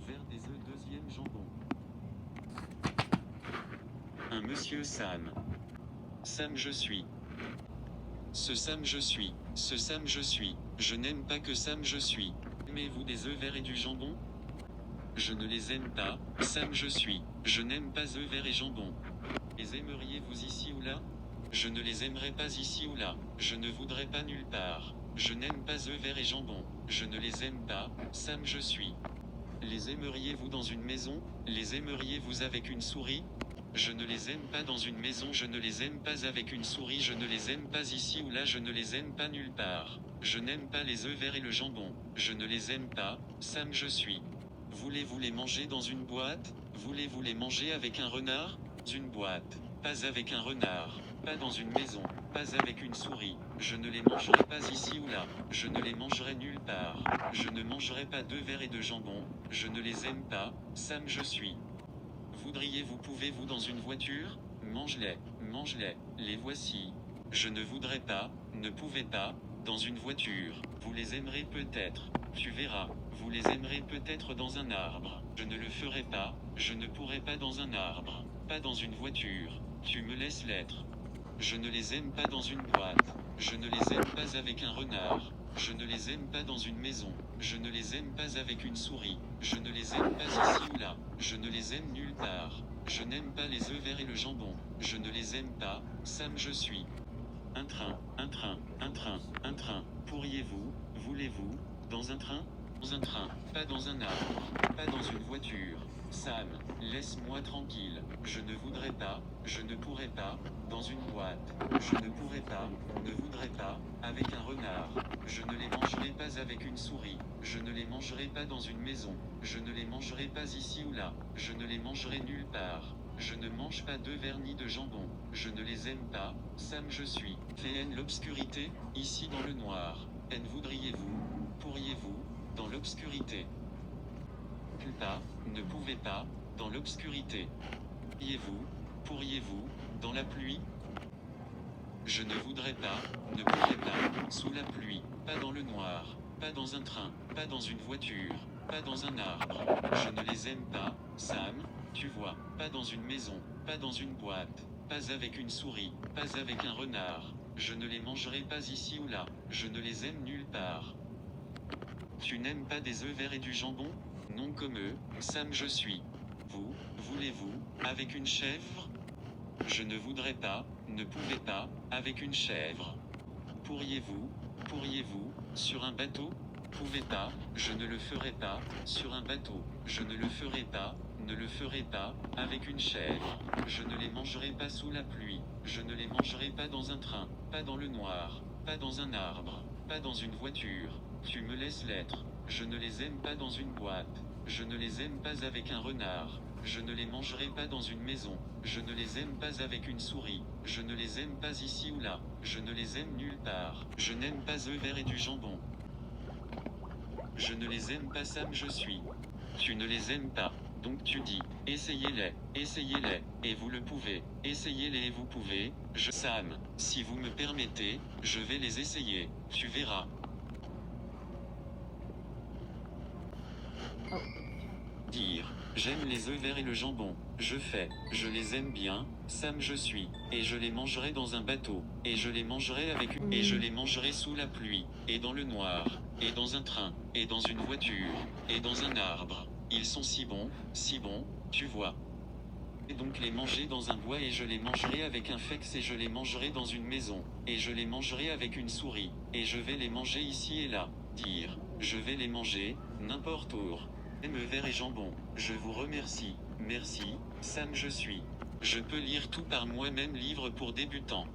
Vers des œufs deuxième jambon. Un monsieur Sam. Sam je suis. Ce Sam je suis. Ce Sam je suis. Je n'aime pas que Sam je suis. Aimez-vous des œufs verts et du jambon? Je ne les aime pas, Sam je suis. Je n'aime pas œufs verts et jambon. Les aimeriez-vous ici ou là? Je ne les aimerai pas ici ou là. Je ne voudrais pas nulle part. Je n'aime pas œufs verts et jambon. Je ne les aime pas, Sam je suis. Les aimeriez-vous dans une maison? Les aimeriez-vous avec une souris? Je ne les aime pas dans une maison, je ne les aime pas avec une souris, je ne les aime pas ici ou là, je ne les aime pas nulle part. Je n'aime pas les œufs verts et le jambon. Je ne les aime pas, Sam je suis. Voulez-vous les manger dans une boîte? Voulez-vous les manger avec un renard? Une boîte. Pas avec un renard. Pas dans une maison. Pas avec une souris. Je ne les mangerai pas ici ou là. Je ne les mangerai nulle part. Je ne mangerai pas d'œufs verts et de jambon. Je ne les aime pas, Sam je suis. Voudriez-vous, pouvez-vous dans une voiture? Mange-les, mange-les, les voici. Je ne voudrais pas, ne pouvez pas, dans une voiture. Vous les aimerez peut-être. Tu verras, vous les aimerez peut-être dans un arbre. Je ne le ferai pas, je ne pourrai pas dans un arbre. Pas dans une voiture. Tu me laisses l'être. Je ne les aime pas dans une boîte. Je ne les aime pas avec un renard. Je ne les aime pas dans une maison. Je ne les aime pas avec une souris. Je ne les aime pas ici ou là. Je ne les aime nulle part. Je n'aime pas les œufs verts et le jambon. Je ne les aime pas, Sam je suis. Un train, un train, un train, un train. Pourriez-vous, voulez-vous, dans un train? Dans un train, pas dans un arbre, pas dans une voiture. Sam, laisse-moi tranquille. Je ne voudrais pas, je ne pourrais pas, dans une boîte. Je ne pourrais pas, ne voudrais pas, avec un renard. Je ne les mangerai pas avec une souris. Je ne les mangerai pas dans une maison. Je ne les mangerai pas ici ou là. Je ne les mangerai nulle part. Je ne mange pas d'œufs verts ni de jambon. Je ne les aime pas, Sam je suis. Haine l'obscurité, ici dans le noir. Haine voudriez-vous, pourriez-vous, dans l'obscurité. Pas, ne pouvez pas, dans l'obscurité. Pourriez-vous, dans la pluie? Je ne voudrais pas, ne pourrais pas, sous la pluie, pas dans le noir, pas dans un train, pas dans une voiture, pas dans un arbre. Je ne les aime pas, Sam, tu vois, pas dans une maison, pas dans une boîte, pas avec une souris, pas avec un renard. Je ne les mangerai pas ici ou là, je ne les aime nulle part. Tu n'aimes pas des œufs verts et du jambon? Non comme eux, Sam je suis. Vous, voulez-vous, avec une chèvre? Je ne voudrais pas, ne pouvez pas, avec une chèvre. Pourriez-vous, sur un bateau? Pouvez pas, je ne le ferai pas, sur un bateau. Je ne le ferai pas, ne le ferai pas, avec une chèvre. Je ne les mangerai pas sous la pluie. Je ne les mangerai pas dans un train, pas dans le noir, pas dans un arbre, pas dans une voiture. Tu me laisses l'être. Je ne les aime pas dans une boîte. Je ne les aime pas avec un renard. Je ne les mangerai pas dans une maison. Je ne les aime pas avec une souris. Je ne les aime pas ici ou là. Je ne les aime nulle part. Je n'aime pas œufs verts et du jambon. Je ne les aime pas, Sam je suis. Tu ne les aimes pas. Donc tu dis, essayez-les, et vous le pouvez. Essayez-les et vous pouvez. Sam, si vous me permettez, je vais les essayer. Tu verras. Dire, j'aime les œufs verts et le jambon. Je les aime bien, Sam je suis. Et je les mangerai dans un bateau. Et je les mangerai et je les mangerai sous la pluie. Et dans le noir. Et dans un train. Et dans une voiture. Et dans un arbre. Ils sont si bons, tu vois. Et donc les manger dans un bois et je les mangerai avec un fex et je les mangerai dans une maison. Et je les mangerai avec une souris. Et je vais les manger ici et là. Dire, je vais les manger, n'importe où. Œufs verts et jambon. Je vous remercie. Merci, Sam je suis. Je peux lire tout par moi-même, livre pour débutants.